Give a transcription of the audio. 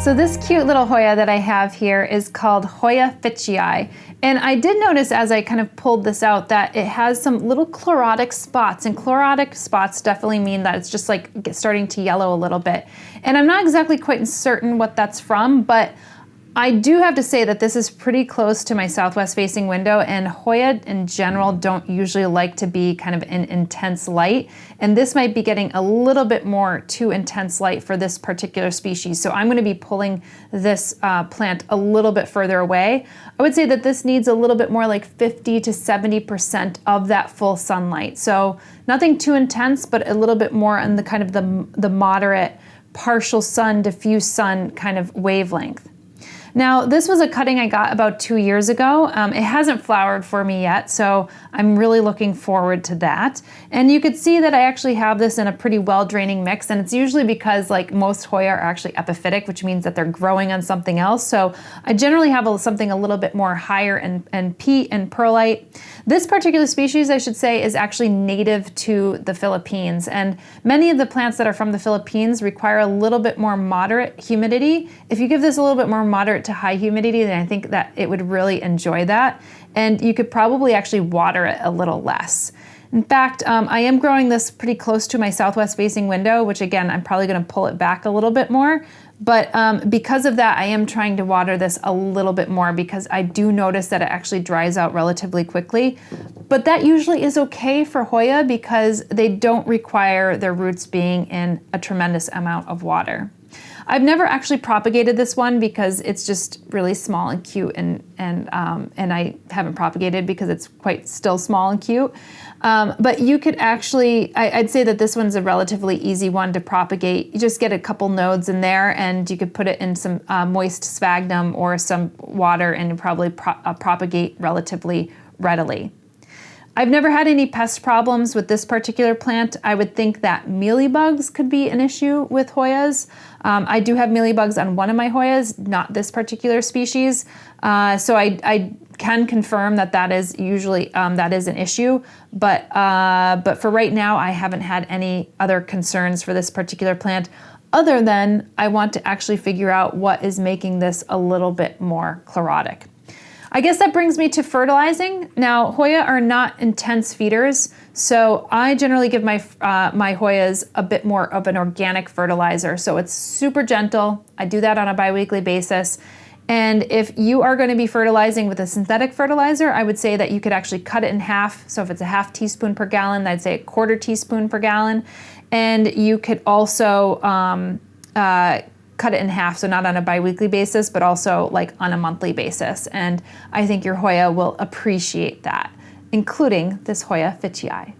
So this cute little Hoya that I have here is called Hoya fitchii. And I did notice as I kind of pulled this out that it has some little chlorotic spots, and chlorotic spots definitely mean that it's just like starting to yellow a little bit. And I'm not exactly quite certain what that's from, but I do have to say that this is pretty close to my southwest facing window, and Hoya in general don't usually like to be kind of in intense light, and this might be getting a little bit more too intense light for this particular species. So I'm going to be pulling this plant a little bit further away. I would say that this needs a little bit more like 50 to 70% of that full sunlight. So nothing too intense, but a little bit more on the kind of the moderate partial sun, diffuse sun kind of wavelength. Now, this was a cutting I got about 2 years ago. It hasn't flowered for me yet, so I'm really looking forward to that. And you could see that I actually have this in a pretty well-draining mix, and it's usually because like most Hoya are actually epiphytic, which means that they're growing on something else. So I generally have something a little bit more higher in peat and perlite. This particular species, I should say, is actually native to the Philippines, and many of the plants that are from the Philippines require a little bit more moderate humidity. If you give this a little bit more moderate to high humidity, then I think that it would really enjoy that. And you could probably actually water it a little less. In fact, I am growing this pretty close to my southwest facing window, which again, I'm probably going to pull it back a little bit more. But because of that, I am trying to water this a little bit more because I do notice that it actually dries out relatively quickly. But that usually is okay for Hoya because they don't require their roots being in a tremendous amount of water. I've never actually propagated this one because it's just really small and cute, and I haven't propagated because it's quite still small and cute. But you could actually, I'd say that this one's a relatively easy one to propagate. You just get a couple nodes in there and you could put it in some moist sphagnum or some water and probably propagate relatively readily. I've never had any pest problems with this particular plant. I would think that mealybugs could be an issue with Hoyas. I do have mealybugs on one of my Hoyas, not this particular species. So I can confirm that that is usually that is an issue. But for right now, I haven't had any other concerns for this particular plant, other than I want to actually figure out what is making this a little bit more chlorotic. I guess that brings me to fertilizing. Now, Hoya are not intense feeders, so I generally give my Hoyas a bit more of an organic fertilizer. So it's super gentle. I do that on a biweekly basis. And if you are going to be fertilizing with a synthetic fertilizer, I would say that you could actually cut it in half. So if it's a ½ teaspoon per gallon, I'd say a ¼ teaspoon per gallon. And you could also cut it in half, so not on a biweekly basis, but also like on a monthly basis. And I think your Hoya will appreciate that, including this Hoya fitchii.